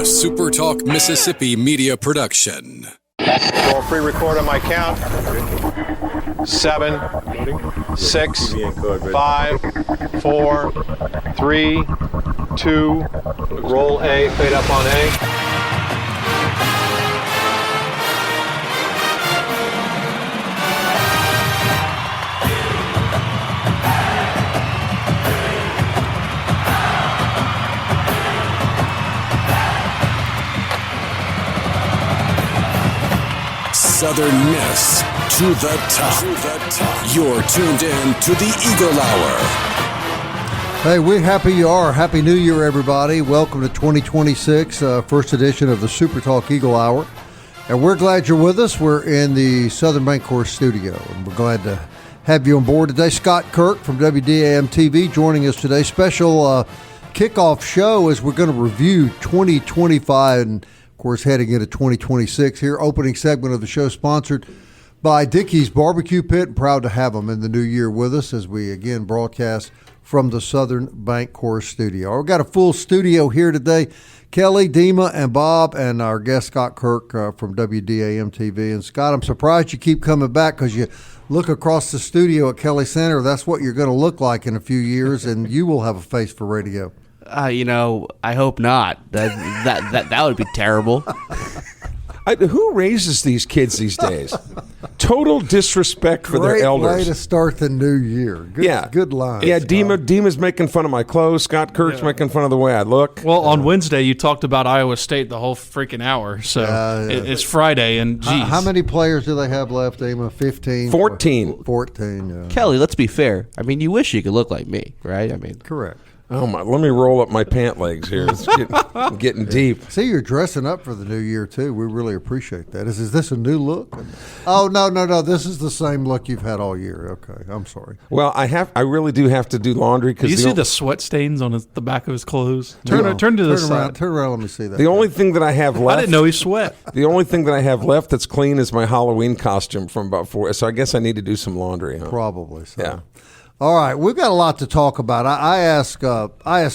SuperTalk Mississippi media production. Roll pre-record on my count. 7, 6, 5, 4, 3, 2. Roll A, fade up on A. Southern Miss to the top. You're tuned in to the Eagle Hour. Hey, we're happy you are. Happy New Year, everybody. Welcome to 2026, first edition of the SuperTalk Eagle Hour. And we're glad you're with us. We're in the Southern Bancorp studio, and we're glad to have you on board today. Scott Kirk from WDAM TV joining us today. Special kickoff show as we're going to review 2025 and, of course, heading into 2026 here. Opening segment of the show sponsored by Dickey's Barbecue Pit. And proud to have them in the new year with us as we again broadcast from the Southern Bancorp studio. We've got a full studio here today. Kelly, Dima, and Bob, and our guest Scott Kirk from WDAM TV. And Scott, I'm surprised you keep coming back because you look across the studio at Kelly Center. That's what you're going to look like in a few years, and you will have a face for radio. I hope not. That would be terrible. Who raises these kids these days? Total disrespect for their elders. Great way to start the new year. Good line. Yeah, Dima's making fun of my clothes. Scott Kirk's making fun of the way I look. Well, on Wednesday, you talked about Iowa State the whole freaking hour. So it's Friday, and geez. How many players do they have left, Dima? 15? 14. 14, Kelly, let's be fair. I mean, you wish you could look like me, right? Correct. Oh my! Let me roll up my pant legs here. It's getting deep. See, you're dressing up for the new year too. We really appreciate that. Is this a new look? Oh no! This is the same look you've had all year. Okay, I'm sorry. Well, I really do have to do laundry because you see the sweat stains on the back of his clothes. Turn to the side. Turn around. Let me see that. The only thing that I have left. I didn't know he sweat. The only thing that I have left that's clean is my Halloween costume from about 4. So I guess I need to do some laundry. Huh? Probably. So. Yeah. All right, we've got a lot to talk about. I asked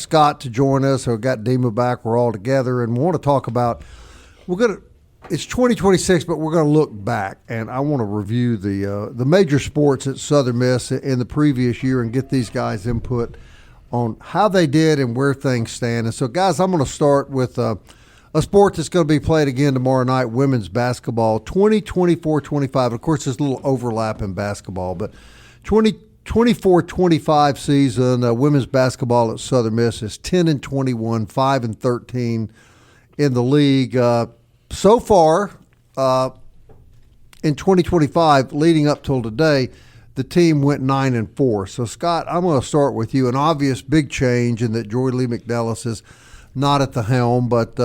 Scott to join us. So we got Dima back. We're all together, and we want to talk about. It's 2026, but we're going to look back, and I want to review the major sports at Southern Miss in the previous year and get these guys' input on how they did and where things stand. And so, guys, I'm going to start with a sport that's going to be played again tomorrow night, women's basketball, 2024-25. Of course, there's a little overlap in basketball, but 24-25 season, women's basketball at Southern Miss is 10-21, 5-13 in the league. So far, in 2025, leading up till today, the team went 9-4. So, Scott, I'm going to start with you. An obvious big change in that Joy Lee McNellis is not at the helm, but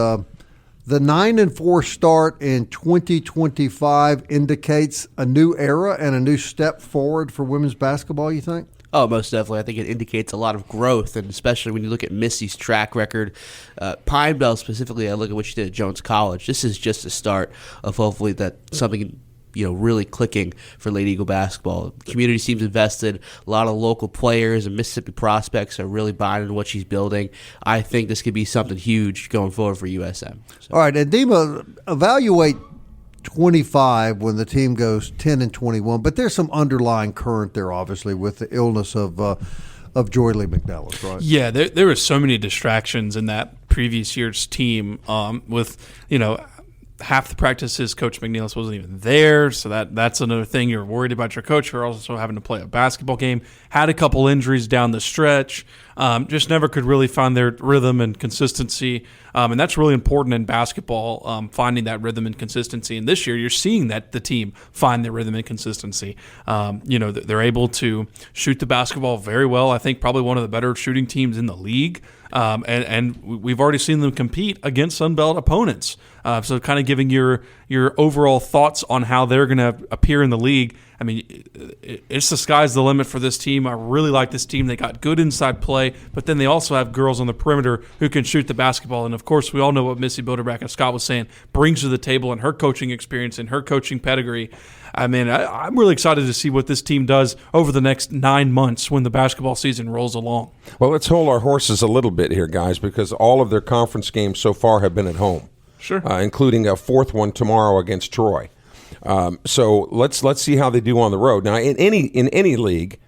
the 9-4 start in 2025 indicates a new era and a new step forward for women's basketball, you think? Oh, most definitely. I think it indicates a lot of growth, and especially when you look at Missy's track record. Pine Bell specifically, I look at what she did at Jones College. This is just a start of hopefully that something really clicking for Lady Eagle basketball. The community seems invested. A lot of local players and Mississippi prospects are really buying into what she's building. I think this could be something huge going forward for USM. So. All right, and Dima, evaluate 25 when the team goes 10-21, but there's some underlying current there, obviously, with the illness of Joy Lee McNellis, right? Yeah, there were so many distractions in that previous year's team with, half the practices, Coach McNeilis wasn't even there, so that's another thing. You're worried about your coach. You're also having to play a basketball game. Had a couple injuries down the stretch. Just never could really find their rhythm and consistency, and that's really important in basketball, finding that rhythm and consistency. And this year, you're seeing that the team find their rhythm and consistency. They're able to shoot the basketball very well. I think probably one of the better shooting teams in the league. And we've already seen them compete against Sun Belt opponents. So kind of giving your overall thoughts on how they're going to appear in the league. I mean, it's the sky's the limit for this team. I really like this team. They got good inside play, but then they also have girls on the perimeter who can shoot the basketball. And, of course, we all know what Missy Bilderback, as Scott was saying, brings to the table in her coaching experience and her coaching pedigree. I mean, I'm really excited to see what this team does over the next 9 months when the basketball season rolls along. Well, let's hold our horses a little bit here, guys, because all of their conference games so far have been at home. Sure. Including a fourth one tomorrow against Troy. So let's see how they do on the road. Now, in any league,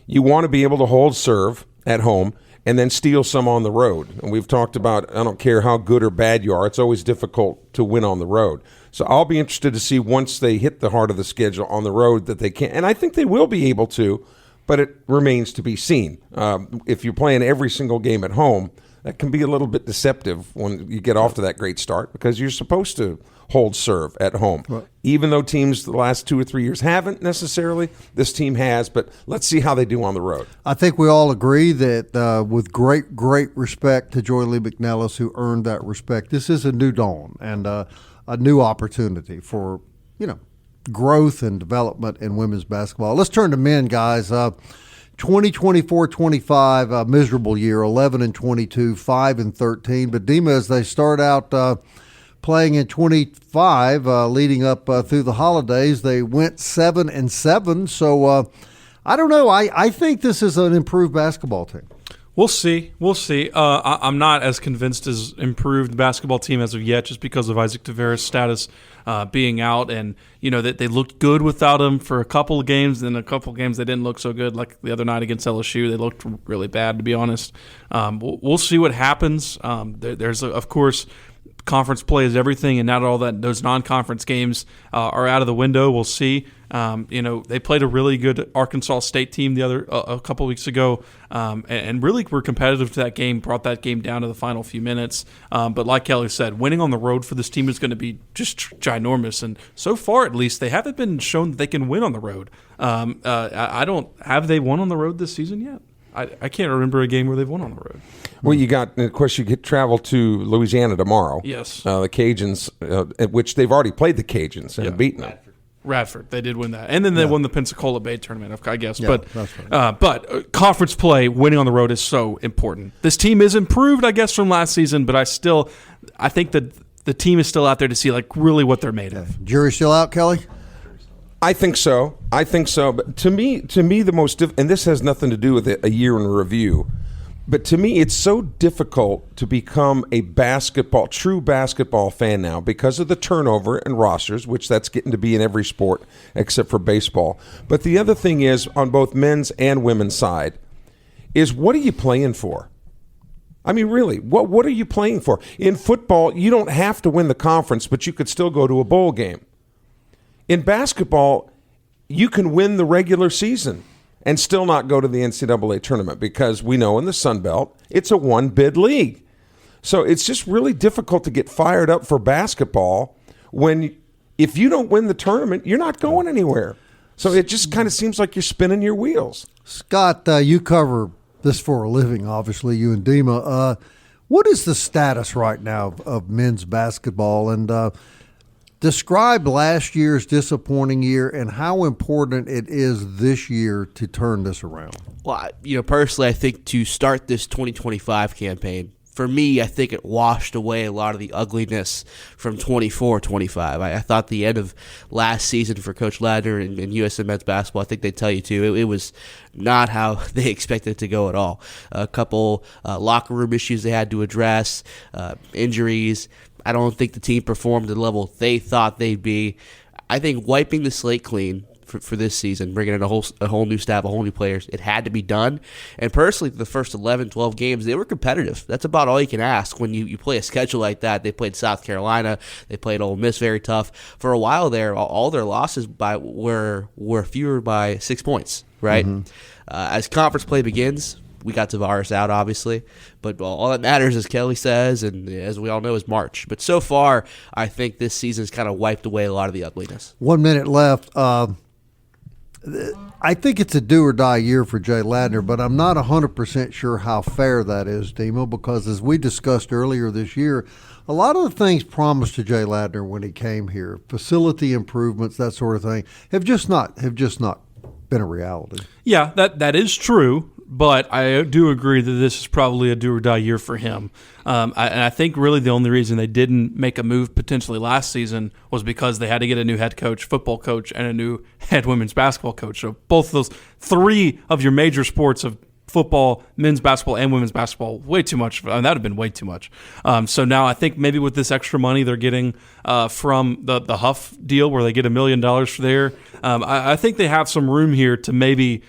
you want to be able to hold serve at home and then steal some on the road. And we've talked about, I don't care how good or bad you are, it's always difficult to win on the road. So I'll be interested to see once they hit the heart of the schedule on the road that they can. And I think they will be able to, but it remains to be seen. If you're playing every single game at home, that can be a little bit deceptive when you get off to that great start because you're supposed to hold serve at home. Right. Even though teams the last 2 or 3 years haven't necessarily, this team has, but let's see how they do on the road. I think we all agree that with great respect to Joy Lee McNellis, who earned that respect, this is a new dawn and a new opportunity for, growth and development in women's basketball. Let's turn to men, guys. 2024-25, miserable year, 11-22, 5-13. But Dima, as they start out playing in 25, leading up through the holidays, they went 7-7. So I don't know. I think this is an improved basketball team. We'll see. I'm not as convinced as improved basketball team as of yet, just because of Isaac Tavares' status being out, and that they looked good without him for a couple of games. Then a couple of games they didn't look so good, like the other night against LSU. They looked really bad, to be honest. We'll see what happens. There's of course. Conference play is everything, and now that all those non-conference games are out of the window, we'll see. They played a really good Arkansas State team a couple weeks ago, and really were competitive to that game. Brought that game down to the final few minutes. But like Kelly said, winning on the road for this team is going to be just ginormous. And so far, at least, they haven't been shown that they can win on the road. Have they won on the road this season yet? I can't remember a game where they've won on the road. Well, of course, you could travel to Louisiana tomorrow. Yes. The Cajuns, at which they've already played the Cajuns and beaten them. Radford, they did win that. And then they won the Pensacola Bay tournament, I guess. Yeah, but conference play, winning on the road is so important. This team is improved, I guess, from last season, but I think that the team is still out there to see really what they're made of. Jury's still out, Kelly? I think so. But to me, the most and this has nothing to do with a year in review. But to me, it's so difficult to become a true basketball fan now because of the turnover in rosters, which that's getting to be in every sport except for baseball. But the other thing is, on both men's and women's side, is what are you playing for? I mean, really, what are you playing for? In football, you don't have to win the conference, but you could still go to a bowl game. In basketball, you can win the regular season and still not go to the NCAA tournament because we know in the Sun Belt, it's a one-bid league. So it's just really difficult to get fired up for basketball when if you don't win the tournament, you're not going anywhere. So it just kind of seems like you're spinning your wheels. Scott, you cover this for a living, obviously, you and Dima. What is the status right now of men's basketball? And describe last year's disappointing year and how important it is this year to turn this around. Well, personally, I think to start this 2025 campaign, for me, I think it washed away a lot of the ugliness from 24-25. I thought the end of last season for Coach Ladner and USM men's basketball, I think they tell you too, it was not how they expected it to go at all. A couple locker room issues they had to address, injuries. I don't think the team performed at the level they thought they'd be. I think wiping the slate clean for this season, bringing in a whole new staff, a whole new players, it had to be done. And personally, the first 11, 12 games, they were competitive. That's about all you can ask when you play a schedule like that. They played South Carolina. They played Ole Miss very tough. For a while there, all their losses were fewer by 6 points, right? Mm-hmm. As conference play begins, we got Tavares out, obviously. But all that matters, as Kelly says, and as we all know, is March. But so far, I think this season's kind of wiped away a lot of the ugliness. 1 minute left. I think it's a do or die year for Jay Ladner, but I'm not 100% sure how fair that is, Demo, because as we discussed earlier this year, a lot of the things promised to Jay Ladner when he came here, facility improvements, that sort of thing, have just not been a reality. Yeah, that is true, but I do agree that this is probably a do or die year for him. And I think really the only reason they didn't make a move potentially last season was because they had to get a new head coach, football coach, and a new head women's basketball coach. So both of those, three of your major sports of football, men's basketball, and women's basketball, way too much. That would have been way too much. So now I think maybe with this extra money they're getting from the Huff deal where they get $1 million for there, I think they have some room here to maybe,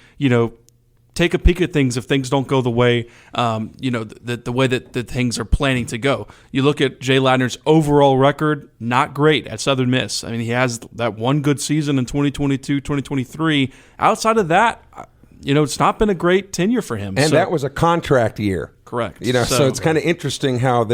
take a peek at things if things don't go the way, the way that things are planning to go. You look at Jay Ladner's overall record, not great at Southern Miss. I mean, he has that one good season in 2022, 2023. Outside of that, it's not been a great tenure for him. And that was a contract year. Correct. So it's kind of interesting how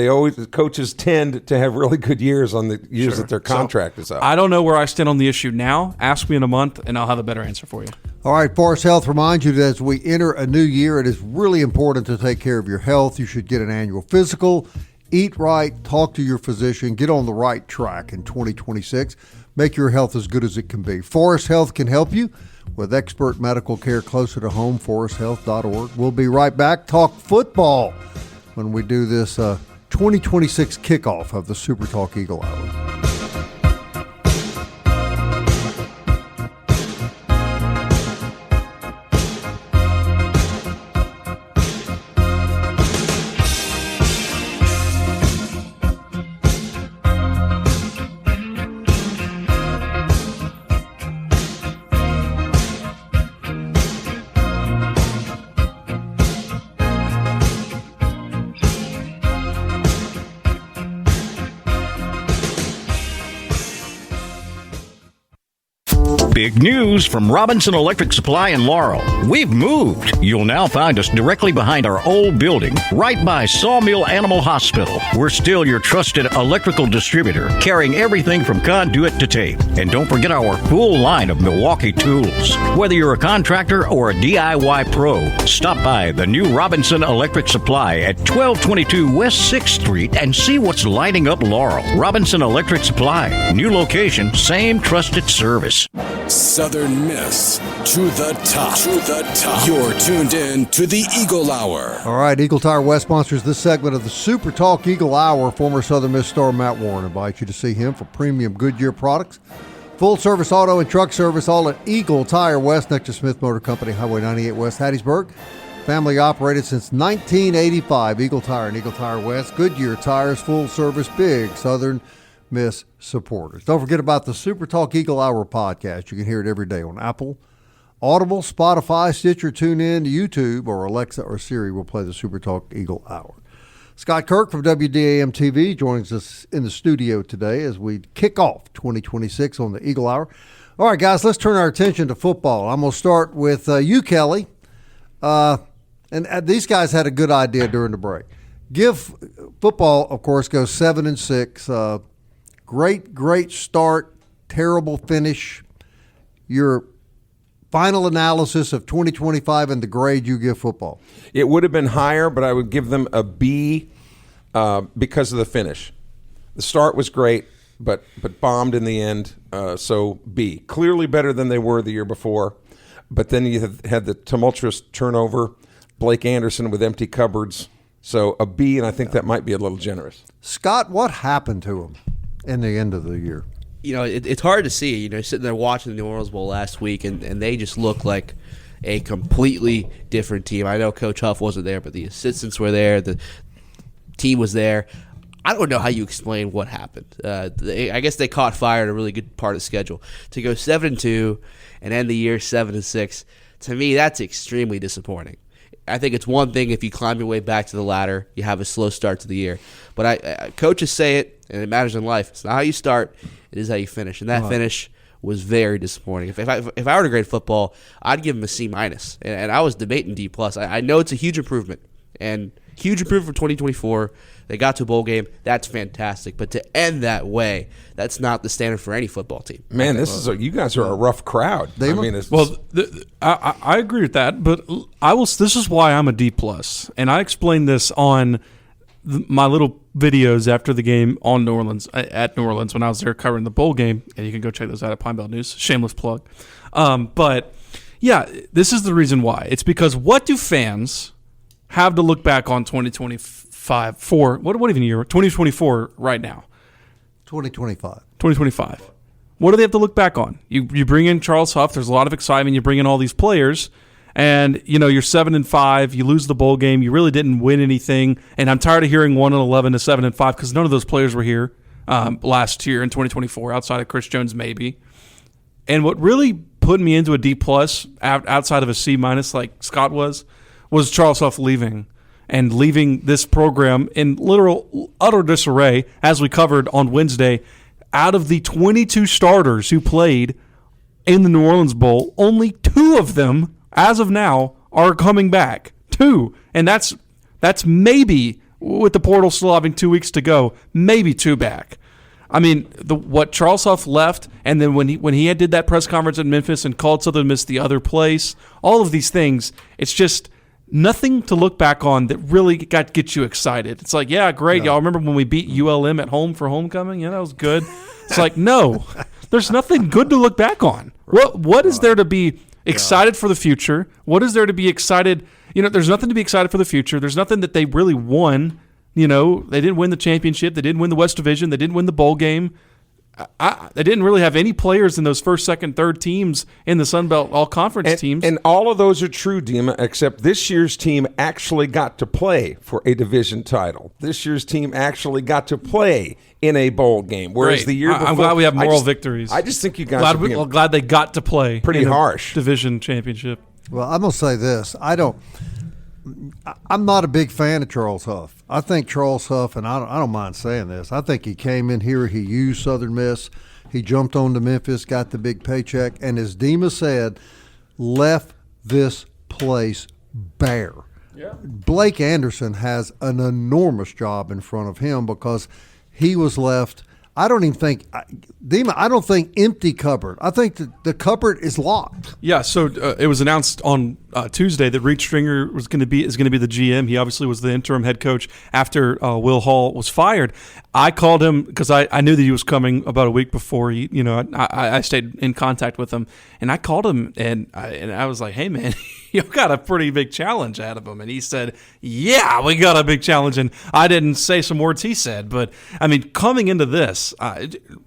coaches tend to have really good years on the years that their contract is up. I don't know where I stand on the issue now. Ask me in a month, and I'll have a better answer for you. All right, Forest Health reminds you that as we enter a new year, it is really important to take care of your health. You should get an annual physical, eat right, talk to your physician, get on the right track in 2026. Make your health as good as it can be. Forest Health can help you with expert medical care closer to home, foresthealth.org. We'll be right back. Talk football when we do this 2026 kickoff of the SuperTalk Eagle Hour. Big news from Robinson Electric Supply in Laurel. We've moved. You'll now find us directly behind our old building, right by Sawmill Animal Hospital. We're still your trusted electrical distributor, carrying everything from conduit to tape. And don't forget our full line of Milwaukee tools. Whether you're a contractor or a DIY pro, stop by the new Robinson Electric Supply at 1222 West 6th Street and see what's lighting up Laurel. Robinson Electric Supply. New location, same trusted service. Southern Miss to the top. To the top. You're tuned in to the Eagle Hour. All right, Eagle Tire West sponsors this segment of the Super Talk Eagle Hour. Former Southern Miss star Matt Warren invites you to see him for premium Goodyear products. Full service auto and truck service, all at Eagle Tire West, next to Smith Motor Company, Highway 98 West, Hattiesburg. Family operated since 1985. Eagle Tire and Eagle Tire West. Goodyear tires, full service, big Southern Miss supporters. Don't forget about the Super Talk Eagle Hour podcast. You can hear it every day on Apple, Audible, Spotify, Stitcher, TuneIn, YouTube, or Alexa or Siri will play the Super Talk Eagle Hour. Scott Kirk from WDAM TV joins us in the studio today as we kick off 2026 on the Eagle Hour. All right, guys, let's turn our attention to football. I'm going to start with you, Kelly. And these guys had a good idea during the break. Football, of course, goes 7-6. Great start, terrible finish. Your final analysis of 2025 and the grade you give football. It would have been higher, but I would give them a B because of the finish. The start was great, but bombed in the end, so B. Clearly better than they were the year before, but then you had the tumultuous turnover, Blake Anderson with empty cupboards, so a B, and I think that might be a little generous. Scott, what happened to him in the end of the year? It's hard to see. Sitting there watching the New Orleans Bowl last week, and they just look like a completely different team. I know Coach Huff wasn't there, but the assistants were there. The team was there. I don't know how you explain what happened. I guess they caught fire in a really good part of the schedule. To go 7-2 and end the year 7-6, to me, that's extremely disappointing. I think it's one thing if you climb your way back to the ladder, you have a slow start to the year. But coaches say it, and it matters in life. It's not how you start, it is how you finish. And that finish was very disappointing. If I were to grade football, I'd give him a C-. And I was debating D+. I know it's a huge improvement, and Huge improvement for 2024. They got to a bowl game. That's fantastic. But to end that way, that's not the standard for any football team. Man, you guys are a rough crowd. I agree with that, but this is why I'm a D+. And I explained this on my little videos after the game at New Orleans when I was there covering the bowl game, and you can go check those out at Pine Belt News. Shameless plug. But yeah, this is the reason why. It's because what do fans have to look back on 2025 for? What even year? 2024 right now. 2025. What do they have to look back on? You bring in Charles Huff. There's a lot of excitement. You bring in all these players. And, you're 7-5. You lose the bowl game. You really didn't win anything. And I'm tired of hearing 1-11 to 7-5 because none of those players were here last year in 2024, outside of Chris Jones maybe. And what really put me into a D+ outside of a C- like Scott was Charles Huff leaving this program in literal utter disarray, as we covered on Wednesday. Out of the 22 starters who played in the New Orleans Bowl, only 2 of them as of now are coming back. 2. And that's maybe, with the portal still having 2 weeks to go, maybe 2 back. I mean, what Charles Huff left, and then when he did that press conference in Memphis and called Southern Miss the other place, all of these things, it's just nothing to look back on that really gets you excited. It's like, yeah, great. Y'all remember when we beat ULM at home for homecoming? Yeah, that was good. It's like, no, there's nothing good to look back on. What is there to be excited for the future? What is there to be excited? There's nothing to be excited for the future. There's nothing that they really won. They didn't win the championship. They didn't win the West Division. They didn't win the bowl game. They didn't really have any players in those first, second, third teams in the Sun Belt all-conference teams. And all of those are true, Dima, except this year's team actually got to play for a division title. This year's team actually got to play in a bowl game, whereas the year before... I'm glad we have moral victories. I just think you guys are glad they got to play pretty harsh division championship. Well, I'm going to say this. I'm not a big fan of Charles Huff. I think Charles Huff, and I don't mind saying this, I think he came in here, he used Southern Miss, he jumped on to Memphis, got the big paycheck, and as Dima said, left this place bare. Yeah. Blake Anderson has an enormous job in front of him because he was left, I don't think empty cupboard. I think the cupboard is locked. Yeah, so it was announced on Tuesday that Reed Stringer is going to be the GM. He obviously was the interim head coach after Will Hall was fired. I called him because I knew that he was coming about a week before. I stayed in contact with him, and I called him and I was like, "Hey man, you got a pretty big challenge ahead of him." And he said, "Yeah, we got a big challenge." And I didn't say some words he said, but I mean, coming into this,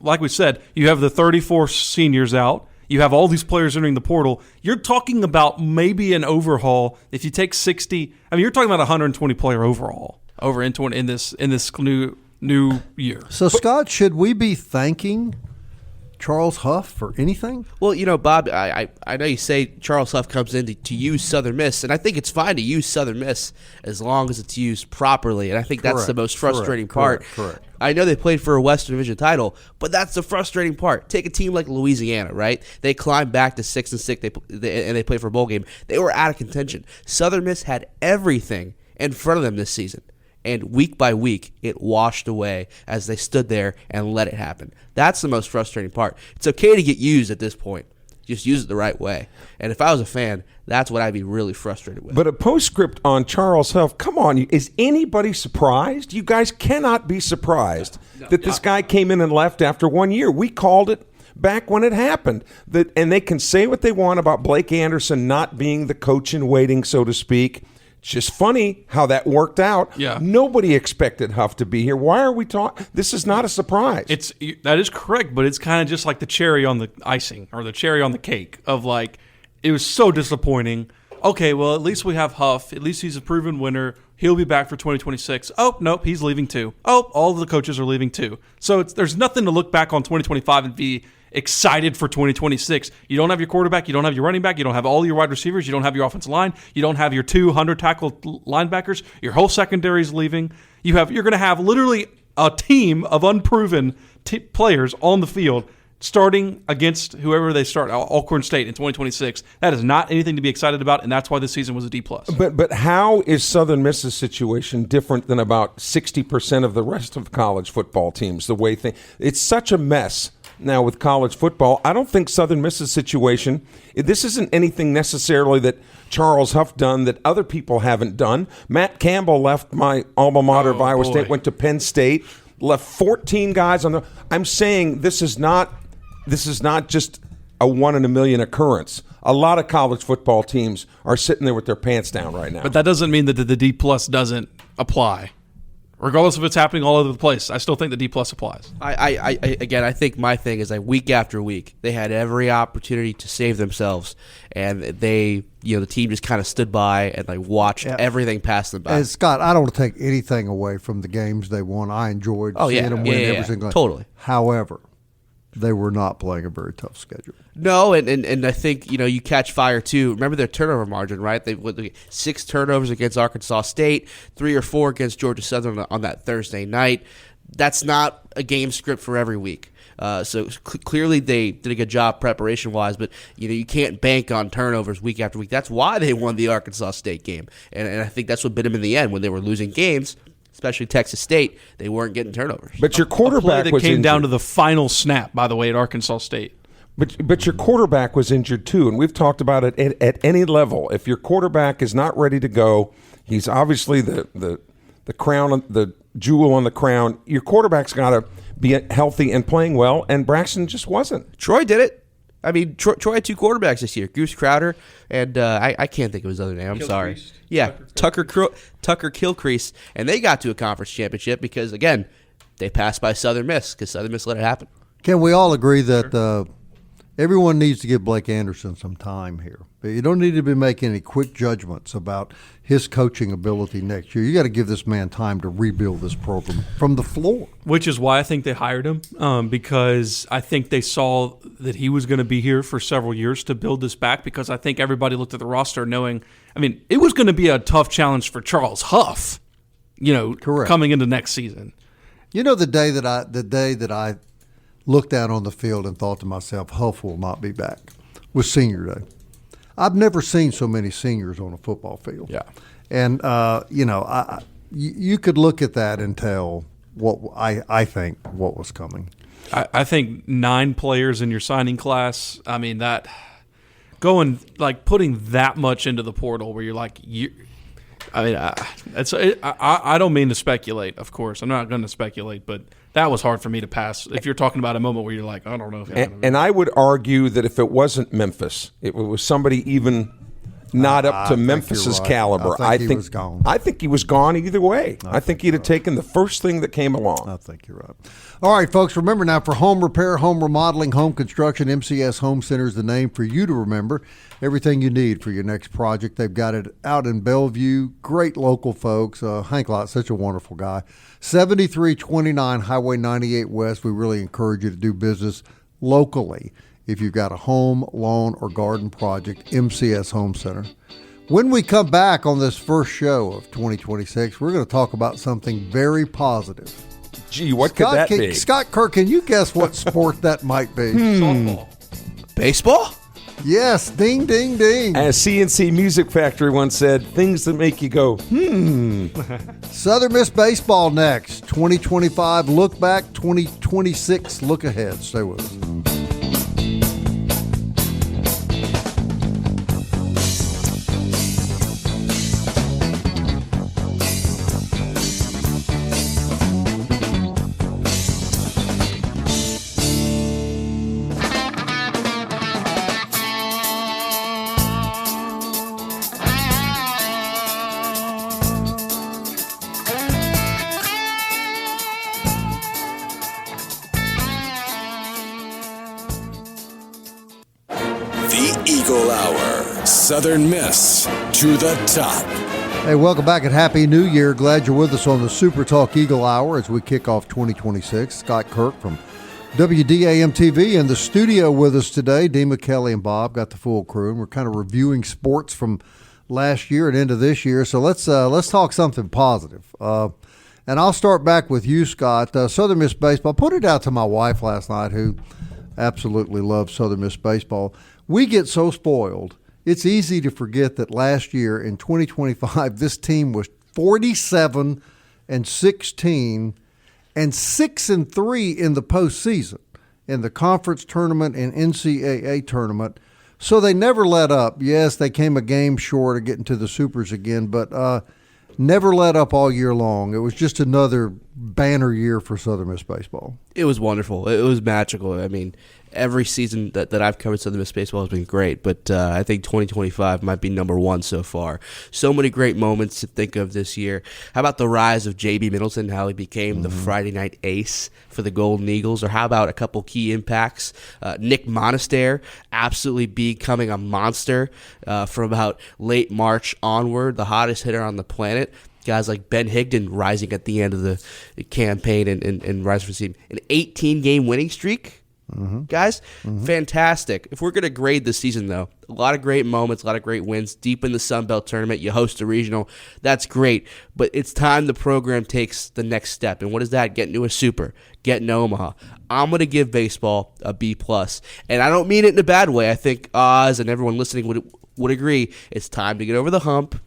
like we said, you have the 34 seniors out. You have all these players entering the portal. You're talking about maybe an overhaul. If you take 60, I mean, you're talking about 120 player overhaul in this new year. So, Scott, should we be thanking Charles Huff for anything? Well, Bob, I know you say Charles Huff comes in to use Southern Miss, and I think it's fine to use Southern Miss as long as it's used properly, and I think that's the most frustrating part. Correct. I know they played for a Western Division title, but that's the frustrating part. Take a team like Louisiana, right? They climbed back to 6-6, and they played for a bowl game. They were out of contention. Southern Miss had everything in front of them this season. And week by week, it washed away as they stood there and let it happen. That's the most frustrating part. It's okay to get used at this point. Just use it the right way. And if I was a fan, that's what I'd be really frustrated with. But a postscript on Charles Huff, come on, is anybody surprised? You guys cannot be surprised that this guy came in and left after 1 year. We called it back when it happened. And they can say what they want about Blake Anderson not being the coach in waiting, so to speak. It's just funny how that worked out. Yeah. Nobody expected Huff to be here. Why are we talking? This is not a surprise. That is correct, but it's kind of just like the cherry on the icing or the cherry on the cake of like, it was so disappointing. Okay, well, at least we have Huff. At least he's a proven winner. He'll be back for 2026. Oh, nope, he's leaving too. Oh, all of the coaches are leaving too. So there's nothing to look back on 2025 and be excited for 2026. You don't have your quarterback, you don't have your running back, you don't have all your wide receivers, you don't have your offensive line, you don't have your 200 tackle linebackers, your whole secondary is leaving. You're going to have literally a team of unproven players on the field. starting against whoever they start, Alcorn State in 2026. That is not anything to be excited about, and that's why this season was a D+. But how is Southern Miss's situation different than about 60% of the rest of college football teams? The way it's such a mess now with college football. I don't think Southern Miss's situation, this isn't anything necessarily that Charles Huff done that other people haven't done. Matt Campbell left my alma mater of Iowa State, went to Penn State, left 14 guys on the. I'm saying this is not just a 1 in a million occurrence. A lot of college football teams are sitting there with their pants down right now. But that doesn't mean that the D+ doesn't apply. Regardless of what's happening all over the place, I still think the D+ applies. I think my thing is week after week, they had every opportunity to save themselves, and the team just kind of stood by and watched everything pass them by. And Scott, I don't want to take anything away from the games they won. I enjoyed seeing them win every single game. Totally. However, they were not playing a very tough schedule. No, and I think you catch fire too. Remember their turnover margin, right? They 6 turnovers against Arkansas State, 3 or 4 against Georgia Southern on that Thursday night. That's not a game script for every week. So clearly they did a good job preparation wise, but you can't bank on turnovers week after week. That's why they won the Arkansas State game, and I think that's what bit them in the end when they were losing games. Especially Texas State, they weren't getting turnovers. But your quarterback was came injured. down to the final snap, by the way, at Arkansas State. But your quarterback was injured too, and we've talked about it at any level. If your quarterback is not ready to go, he's obviously the crown, the jewel on the crown. Your quarterback's got to be healthy and playing well, and Braxton just wasn't. Troy did it. I mean, Troy had 2 quarterbacks this year, Goose Crowder, and I can't think of his other name. I'm sorry. Yeah, Tucker Kilcrease, and they got to a conference championship because, again, they passed by Southern Miss because Southern Miss let it happen. Can we all agree that everyone needs to give Blake Anderson some time here? But you don't need to be making any quick judgments about his coaching ability next year. You got to give this man time to rebuild this program from the floor. Which is why I think they hired him, because I think they saw that he was going to be here for several years to build this back, because I think everybody looked at the roster knowing, it was going to be a tough challenge for Charles Huff, Correct. Coming into next season. The day that I looked out on the field and thought to myself, Huff will not be back, was senior day. I've never seen so many seniors on a football field. Yeah. And, you could look at that and tell what was coming. I think 9 players in your signing class, that going, putting that much into the portal where you're like, I don't mean to speculate, of course. I'm not going to speculate, but that was hard for me to pass. If you're talking about a moment where you're like, I don't know. And I would argue that if it wasn't Memphis, it was somebody even not up to Memphis's caliber. I think he was gone. I think he was gone either way. I think he'd have taken the first thing that came along. I think you're right. All right, folks, remember now, for home repair, home remodeling, home construction, MCS Home Center is the name for you to remember. Everything you need for your next project. They've got it out in Bellevue. Great local folks. Hank Lott, such a wonderful guy. 7329 Highway 98 West. We really encourage you to do business locally. If you've got a home, lawn, or garden project, MCS Home Center. When we come back on this first show of 2026, we're going to talk about something very positive. Gee, what could that be? Scott Kirk, can you guess what sport that might be? Softball. Baseball? Yes, ding, ding, ding. As CNC Music Factory once said, things that make you go, Southern Miss baseball next. 2025 look back, 2026 look ahead. Stay with us. Eagle Hour. Southern Miss to the top. Hey, welcome back and Happy New Year. Glad you're with us on the SuperTalk Eagle Hour as we kick off 2026. Scott Kirk from WDAM TV in the studio with us today. Dima, Kelly, and Bob got the full crew, and we're kind of reviewing sports from last year and into this year. So let's talk something positive. And I'll start back with you, Scott. Southern Miss baseball. I put it out to my wife last night, who absolutely love Southern Miss baseball. We get so spoiled. It's easy to forget that last year in 2025, this team was 47-16 and 6-3 in the postseason, in the conference tournament and NCAA tournament. So they never let up. Yes, they came a game short of getting to the Supers again, but never let up all year long. It was just another banner year for Southern Miss baseball. It was wonderful. It was magical. I mean, every season that I've covered Southern Miss baseball has been great, but I think 2025 might be number one so far. So many great moments to think of this year. How about the rise of J.B. Middleton, how he became the Friday night ace for the Golden Eagles? Or how about a couple key impacts? Nick Monaster absolutely becoming a monster from about late March onward, the hottest hitter on the planet. Guys like Ben Higdon rising at the end of the campaign and rising for the team. An 18-game winning streak. Guys, fantastic. If we're going to grade this season, though, a lot of great moments, a lot of great wins. Deep in the Sun Belt tournament, you host a regional. That's great. But it's time the program takes the next step. And what is that? Getting to a Super, getting to Omaha. I'm going to give baseball a B+. And I don't mean it in a bad way. I think Oz and everyone listening would agree it's time to get over the hump.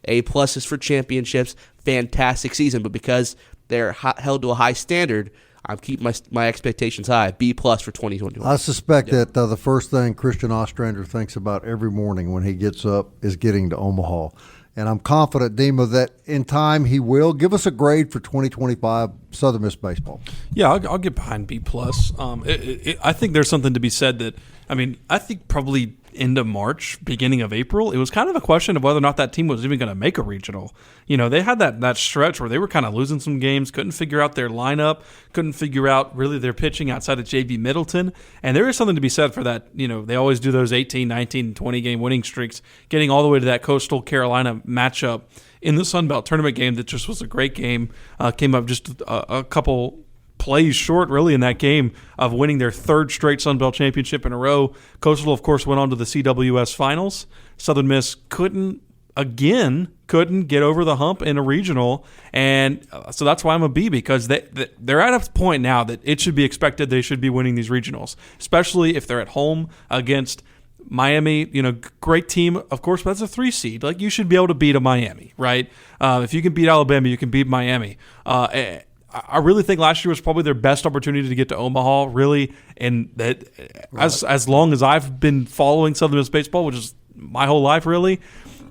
A+ is for championships. Fantastic season. But because they're held to a high standard, I'm keeping my expectations high. B+ for 2021. I suspect that the first thing Christian Ostrander thinks about every morning when he gets up is getting to Omaha. And I'm confident, Dima, that in time he will. Give us a grade for 2025 Southern Miss baseball. Yeah, I'll get behind B+. I think there's something to be said that, I think probably end of March, beginning of April, it was kind of a question of whether or not that team was even going to make a regional. They had that stretch where they were kind of losing some games, couldn't figure out their lineup, couldn't figure out really their pitching outside of J.B. Middleton. And there is something to be said for that. They always do those 18, 19, 20-game winning streaks, getting all the way to that Coastal Carolina matchup in the Sun Belt tournament game that just was a great game. Came up just a couple plays short, really, in that game of winning their third straight Sun Belt championship in a row. Coastal, of course, went on to the CWS finals. Southern Miss couldn't get over the hump in a regional, and so that's why I'm a B, because they're at a point now that it should be expected they should be winning these regionals, especially if they're at home against Miami. Great team, of course, but that's a 3 seed. Like, you should be able to beat a Miami, right? If you can beat Alabama, you can beat Miami. I really think last year was probably their best opportunity to get to Omaha, really, and that as long as I've been following Southern Miss baseball, which is my whole life, really,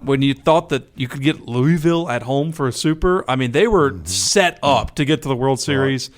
when you thought that you could get Louisville at home for a Super, they were set up to get to the World Series.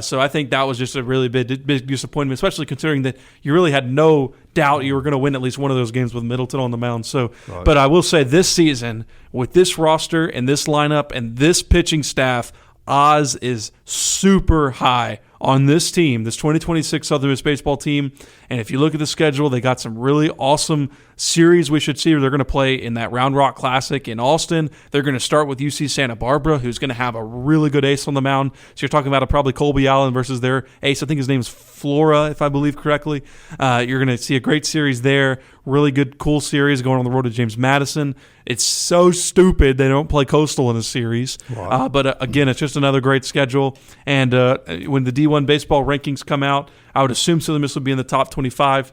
So I think that was just a really big disappointment, especially considering that you really had no doubt you were going to win at least one of those games with Middleton on the mound. So, but I will say this season, with this roster and this lineup and this pitching staff, Oz is super high on this team, this 2026 Southern Miss baseball team. And if you look at the schedule, they got some really awesome series we should see. They're going to play in that Round Rock Classic in Austin. They're going to start with UC Santa Barbara, who's going to have a really good ace on the mound. So you're talking about probably Colby Allen versus their ace. I think his name's Flora, if I believe correctly. You're going to see a great series there. Really good, cool series going on the road to James Madison. It's so stupid they don't play Coastal in a series. Wow. But again, it's just another great schedule. And when the D1 baseball rankings come out, I would assume Southern Miss will be in the top 25.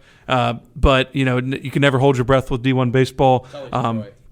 But, you can never hold your breath with D1 baseball.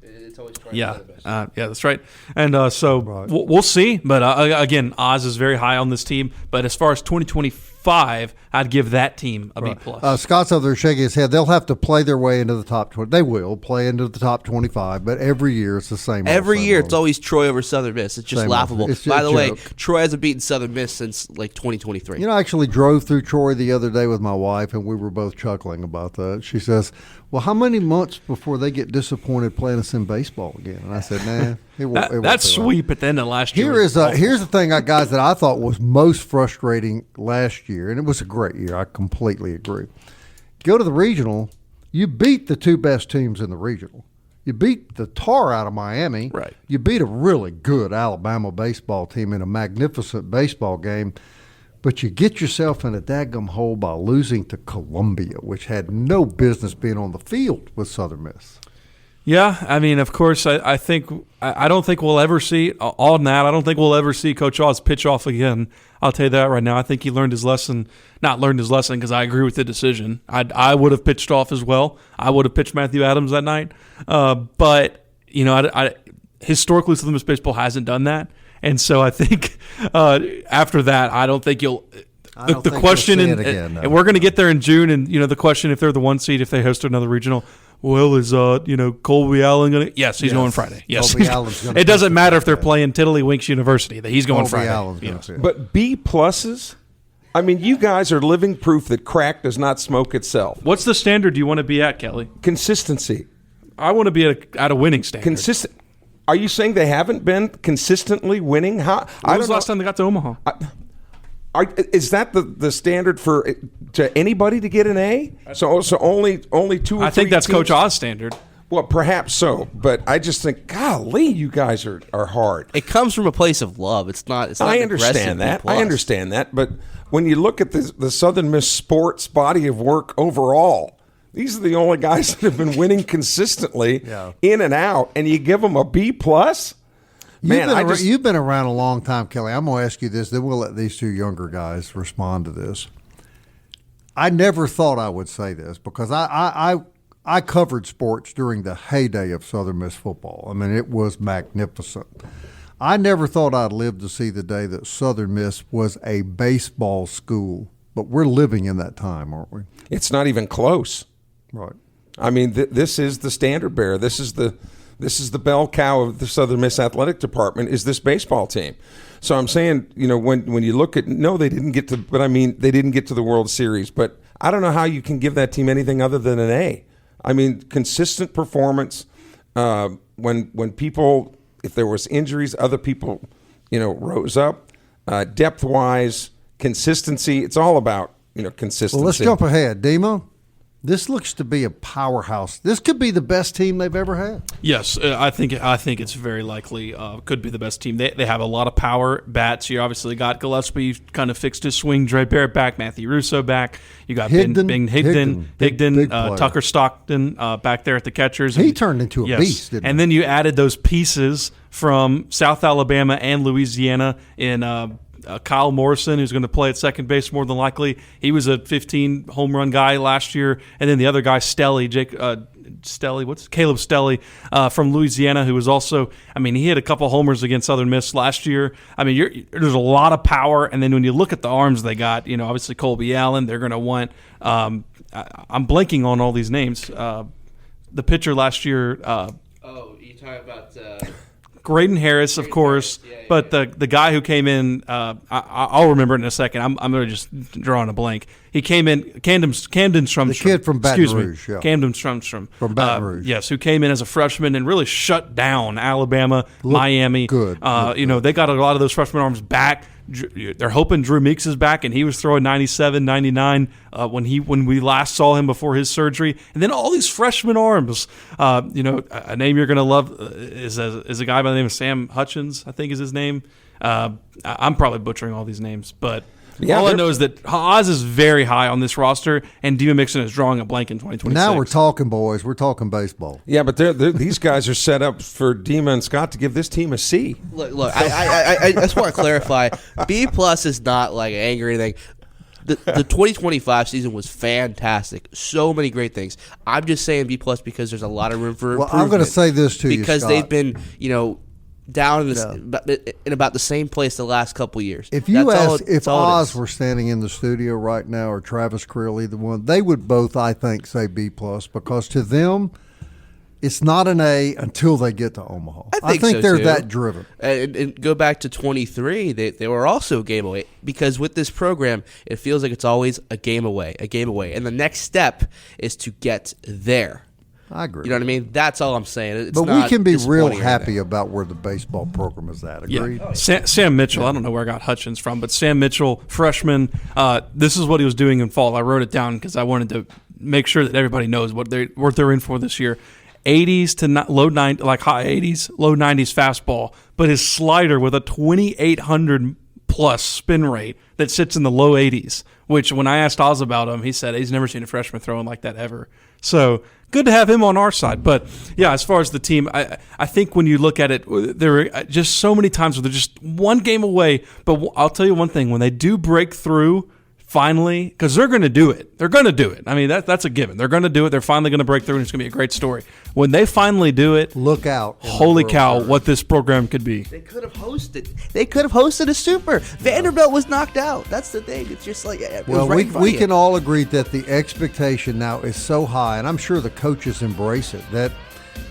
It's always Troy. Yeah, that's right. And we'll see. But again, Oz is very high on this team. But as far as 2025, I'd give that team a B+. Scott's over there shaking his head. They'll have to play their way into the top 20. They will play into the top 25, but every year it's the same. Every year it's always Troy over Southern Miss. It's just laughable. By the way, Troy hasn't beaten Southern Miss since 2023. I actually drove through Troy the other day with my wife, and we were both chuckling about that. She says, well, how many months before they get disappointed playing us in baseball again? And I said, nah. That sweep at the end of last year. Here's the thing, guys, that I thought was most frustrating last year, and it was a great year. I completely agree. Go to the regional, you beat the two best teams in the regional. You beat the tar out of Miami. Right. You beat a really good Alabama baseball team in a magnificent baseball game. But you get yourself in a daggum hole by losing to Columbia, which had no business being on the field with Southern Miss. Yeah, I mean, of course, I don't think we'll ever see on that. I don't think we'll ever see Coach Oz pitch off again. I'll tell you that right now. I think he learned his lesson. Not learned his lesson because I agree with the decision. I would have pitched off as well. I would have pitched Matthew Adams that night. But historically, Southern Miss baseball hasn't done that, and so I think after that, I don't think you'll. The question, and we're going to get there in June, and the question if they're the 1 seed, if they host another regional. Well, is Colby Allen going to? Yes, he's going Friday. Yes, it doesn't matter if they're playing Tiddlywinks University. That he's going Friday. Yes. But B pluses. I mean, you guys are living proof that crack does not smoke itself. What's the standard you want to be at, Kelly? Consistency. I want to be at a winning standard. Consistent. Are you saying they haven't been consistently winning? When was the last time they got to Omaha? Is that the standard to anybody to get an A? So only 2 or 3 I think that's teams? Coach Oz standard. Well, perhaps so, but I just think, golly, you guys are hard. It comes from a place of love. It's not. I understand that. I understand that, but when you look at the Southern Miss sports body of work overall, these are the only guys that have been winning consistently in and out, and you give them a B plus. You've been around a long time, Kelly. I'm going to ask you this, then we'll let these 2 younger guys respond to this. I never thought I would say this because I covered sports during the heyday of Southern Miss football. I mean, it was magnificent. I never thought I'd live to see the day that Southern Miss was a baseball school, but we're living in that time, aren't we? It's not even close. Right. I mean, this is the standard bearer. This is the bell cow of the Southern Miss athletic department is this baseball team. So I'm saying, when you look at, no, they didn't get to, but I mean, they didn't get to the World Series, but I don't know how you can give that team anything other than an A. I mean, consistent performance. When people, if there was injuries, other people, rose up. Depth wise, consistency. It's all about consistency. Well, let's jump ahead, Demo. This looks to be a powerhouse. This could be the best team they've ever had. Yes, I think it's very likely could be the best team. They have a lot of power bats. You obviously got Gillespie kind of fixed his swing. Dre Barrett back. Matthew Russo back. You got Higdon, Tucker Stockton back there at the catchers. He turned into a beast, didn't he? And then you added those pieces from South Alabama and Louisiana in Kyle Morrison, who's going to play at second base more than likely. He was a 15 home run guy last year, and then the other guy, Caleb Stelly from Louisiana, who was also, he hit a couple homers against Southern Miss last year. I mean, there's a lot of power, and then when you look at the arms they got, obviously Colby Allen, they're going to want. I'm blanking on all these names. The pitcher last year. You talking about. Graydon Harris, of course, but the guy who came in, I'll remember it in a second. I'm going to just draw on a blank. He came in, Camden Strumstrom. The kid from Baton Rouge. Yeah. Camden Strumstrom. From Baton Rouge. Yes, who came in as a freshman and really shut down Alabama, Miami. Good. They got a lot of those freshman arms back. They're hoping Drew Meeks is back, and he was throwing 97, 99 when we last saw him before his surgery. And then all these freshman arms. A name you're going to love is a guy by the name of Sam Hutchins, I think is his name. I'm probably butchering all these names, but all I know is that Oz is very high on this roster, and Dima Mixon is drawing a blank in 2026. Now we're talking, boys. We're talking baseball. Yeah, but these guys are set up for Dima and Scott to give this team a C. Look, I just want to clarify. B plus is not like anger or anything. The 2025 season was fantastic. So many great things. I'm just saying B plus because there's a lot of room for improvement. I'm going to say this to you, because Scott. they've been, down in about the same place the last couple of years. If you ask if Oz were standing in the studio right now, or Travis Creeley, the one, they would both, I think, say B plus, because to them, it's not an A until they get to Omaha. I think so, they're too. That driven. And go back to 23, they were also a game away, because with this program, it feels like it's always a game away, and the next step is to get there. I agree. You know what I mean? That's all I'm saying. But we can be real happy about where the baseball program is at. Agreed? Yeah. Sam Mitchell, I don't know where I got Hutchins from, but Sam Mitchell, freshman, this is what he was doing in fall. I wrote it down because I wanted to make sure that everybody knows what they're in for this year. 80s to low 90s, like high 80s, low 90s fastball, but his slider with a 2,800 plus spin rate that sits in the low 80s, which when I asked Oz about him, he said he's never seen a freshman throwing like that ever. So good to have him on our side. But, yeah, as far as the team, I think when you look at it, there are just so many times where they're just one game away. But I'll tell you one thing. When they do break through finally, because they're going to do it. They're going to do it. I mean, that's a given. They're going to do it. They're finally going to break through, and it's going to be a great story. When they finally do it, look out. Holy cow, what this program could be. They could have hosted. They could have hosted a super. Vanderbilt was knocked out. That's the thing. It's just like, well, we can all agree that the expectation now is so high, and I'm sure the coaches embrace it, that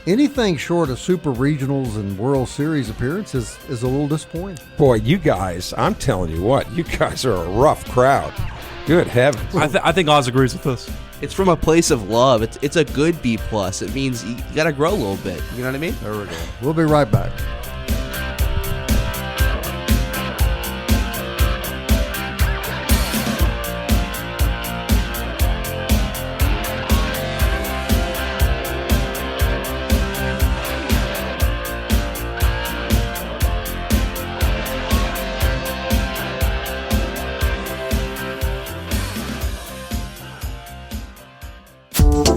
anything short of super regionals and World Series appearances is a little disappointing. Boy, you guys, I'm telling you what, you guys are a rough crowd. Good heavens. I think Oz agrees with us. It's from a place of love. It's a good B+. It means you got to grow a little bit. You know what I mean? There we go. We'll be right back.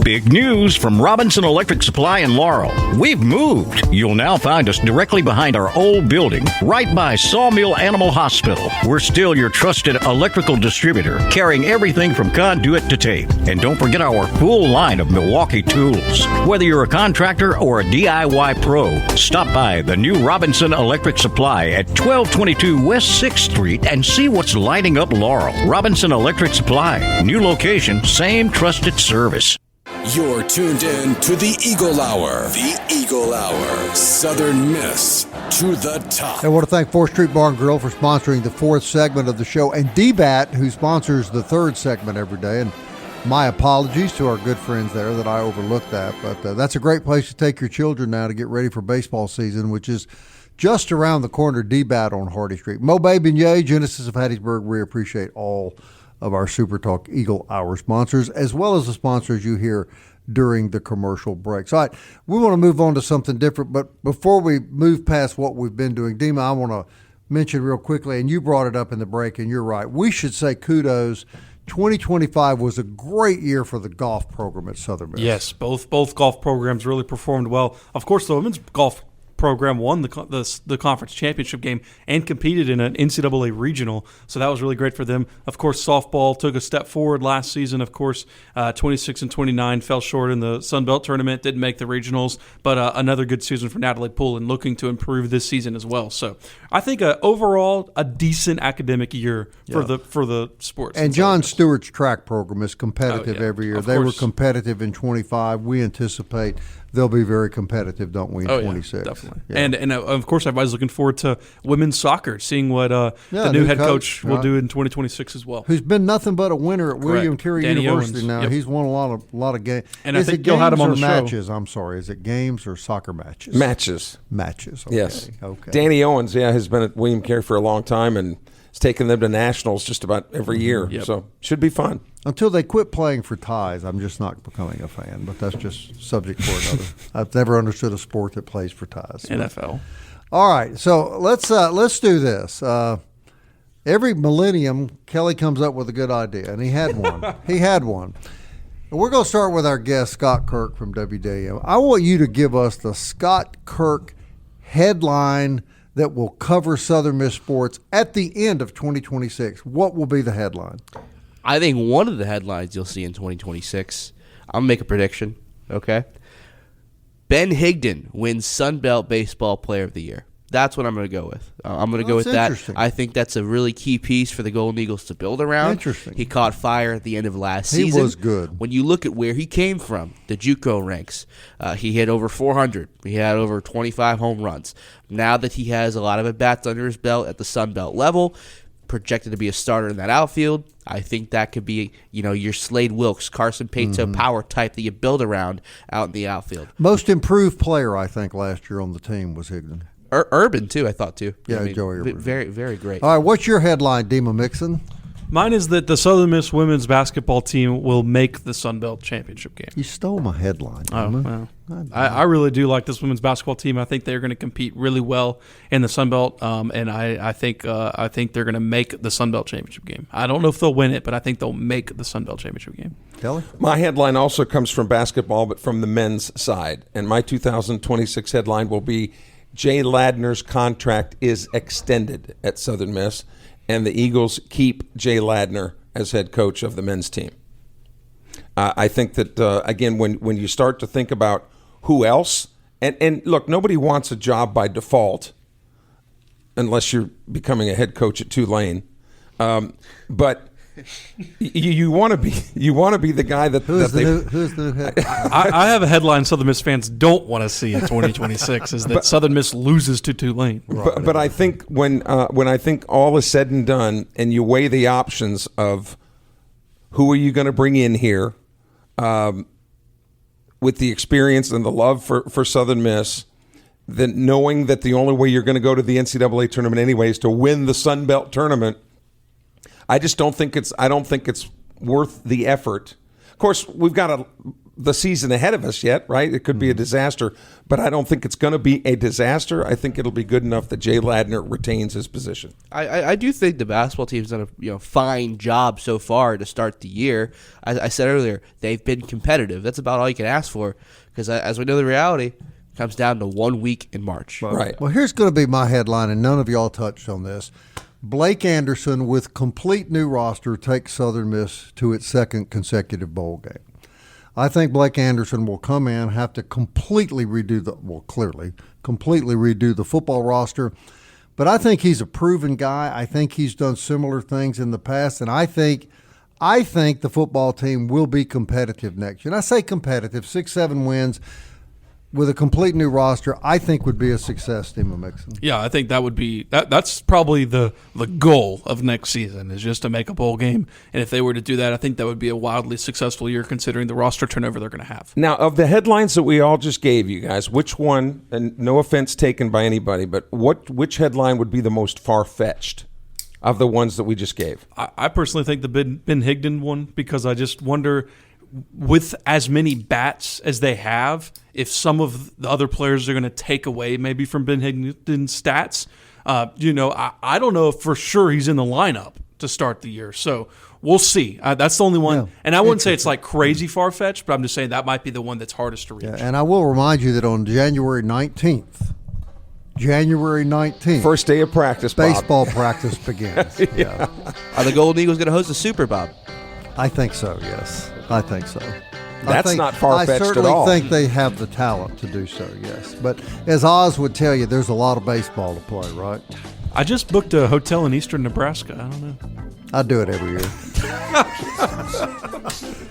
Big news from Robinson Electric Supply in Laurel. We've moved. You'll now find us directly behind our old building, right by Sawmill Animal Hospital. We're still your trusted electrical distributor, carrying everything from conduit to tape. And don't forget our full line of Milwaukee tools. Whether you're a contractor or a DIY pro, stop by the new Robinson Electric Supply at 1222 West 6th Street and see what's lighting up Laurel. Robinson Electric Supply. New location, same trusted service. You're tuned in to the Eagle Hour. The Eagle Hour. Southern Miss to the top. I want to thank 4th Street Bar and Grill for sponsoring the 4th segment of the show, and DBAT, who sponsors the 3rd segment every day. And my apologies to our good friends there that I overlooked that. But that's a great place to take your children now to get ready for baseball season, which is just around the corner. DBAT on Hardy Street. Mo Babe and Ye, Genesis of Hattiesburg, we appreciate all of our SuperTalk Eagle Hour sponsors, as well as the sponsors you hear during the commercial breaks. All right, we want to move on to something different, but before we move past what we've been doing, Dima, I want to mention real quickly, and you brought it up in the break, and you're right, we should say kudos. 2025 was a great year for the golf program at Southern Miss. Yes, both golf programs really performed well. Of course, the women's golf program won the conference championship game and competed in an NCAA regional, so that was really great for them. Of course, softball took a step forward last season. Of course, 26 and 29 fell short in the Sun Belt tournament, didn't make the regionals, but another good season for Natalie Poole and looking to improve this season as well. So I think overall a decent academic year for the sports. And John Stewart's track program is competitive every year. They were competitive in 25. We anticipate they'll be very competitive, don't we, in 26? Yeah, definitely. Yeah. And of course, everybody's looking forward to women's soccer, seeing what the new head coach will do in 2026 as well. Who's been nothing but a winner at William Carey University Owens. now. Yep. He's won a lot of games. And I think you'll have him on the matches? show. I'm sorry. Is it games or soccer matches? Matches. Okay. Yes. Okay. Danny Owens, has been at William Carey for a long time and has taken them to nationals just about every year. Yep. So should be fun. Until they quit playing for ties, I'm just not becoming a fan. But that's just subject for another. I've never understood a sport that plays for ties. NFL. All right, so let's do this. Every millennium, Kelly comes up with a good idea, and he had one. And we're going to start with our guest, Scott Kirk from WDAM. I want you to give us the Scott Kirk headline that will cover Southern Miss sports at the end of 2026. What will be the headline? I think one of the headlines you'll see in 2026, I'm going to make a prediction, okay? Ben Higdon wins Sun Belt Baseball Player of the Year. That's what I'm going to go with. I'm going to go with that. I think that's a really key piece for the Golden Eagles to build around. Interesting. He caught fire at the end of last season. He was good. When you look at where he came from, the JUCO ranks, he hit over 400. He had over 25 home runs. Now that he has a lot of at-bats under his belt at the Sun Belt level, projected to be a starter in that outfield, I think that could be, your Slade Wilkes, Carson Pato power type that you build around out in the outfield. Most improved player, I think, last year on the team was Higdon. Urban, too, I thought, too. Yeah, Joey Urban. Very, very great. All right, what's your headline, Dima Mixon? Mine is that the Southern Miss women's basketball team will make the Sun Belt Championship game. You stole my headline. Oh, well. I really do like this women's basketball team. I think they're going to compete really well in the Sun Belt, and I think they're going to make the Sun Belt Championship game. I don't know if they'll win it, but I think they'll make the Sun Belt Championship game. Kelly? My headline also comes from basketball, but from the men's side. And my 2026 headline will be Jay Ladner's contract is extended at Southern Miss, and the Eagles keep Jay Ladner as head coach of the men's team. I think that, again, when you start to think about who else, and look, nobody wants a job by default unless you're becoming a head coach at Tulane. But you want to be the guy that Who's the new head? I have a headline Southern Miss fans don't want to see in 2026 is that Southern Miss loses to Tulane. But I think when I think all is said and done, and you weigh the options of who are you going to bring in here, with the experience and the love for Southern Miss, then knowing that the only way you're going to go to the NCAA tournament anyway is to win the Sun Belt tournament, I don't think it's worth the effort. Of course, we've got the season ahead of us yet, right? It could be a disaster, but I don't think it's going to be a disaster. I think it'll be good enough that Jay Ladner retains his position. I do think the basketball team's done a fine job so far to start the year. I said earlier, they've been competitive. That's about all you can ask for, because as we know, the reality comes down to 1 week in March. Right. Well, here's going to be my headline, and none of y'all touched on this. Blake Anderson, with complete new roster, takes Southern Miss to its second consecutive bowl game. I think Blake Anderson will come in, have to completely redo the football roster. But I think he's a proven guy. I think he's done similar things in the past, and I think the football team will be competitive next year. And I say competitive, 6-7 wins with a complete new roster, I think would be a success, Steve Mixon. Yeah, I think that would be that's probably the goal of next season, is just to make a bowl game. And if they were to do that, I think that would be a wildly successful year considering the roster turnover they're going to have. Now, of the headlines that we all just gave you guys, which one, and no offense taken by anybody, but which headline would be the most far-fetched of the ones that we just gave? I personally think the Ben Higdon one, because I just wonder, with as many bats as they have, if some of the other players are going to take away maybe from Ben Higdon's stats. I don't know if for sure he's in the lineup to start the year. So we'll see. That's the only one. Yeah. And I wouldn't say it's like crazy far-fetched, but I'm just saying that might be the one that's hardest to reach. Yeah, and I will remind you that on January 19th, first day of practice, baseball practice begins. Yeah. Are the Golden Eagles going to host the Super, Bob? I think so, yes. I think so. That's not far-fetched at all. I certainly think they have the talent to do so, yes. But as Oz would tell you, there's a lot of baseball to play, right? I just booked a hotel in eastern Nebraska. I don't know. I do it every year.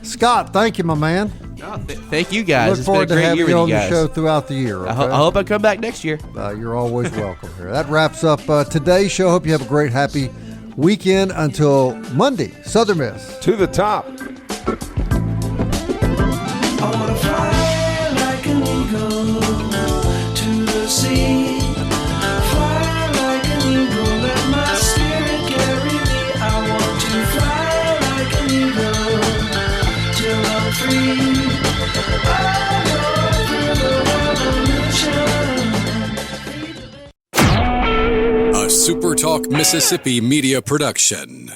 Scott, thank you, my man. Thank you, guys. Look forward to having you on the show throughout the year. Okay? I hope I come back next year. You're always welcome here. That wraps up today's show. Hope you have a great, happy weekend until Monday. Southern Miss. To the top. I wanna fly like an eagle to the sea. Fly like an eagle, let my spirit carry me. I want to fly like an eagle till I'm free. I go through the revolution. A SuperTalk Mississippi media production.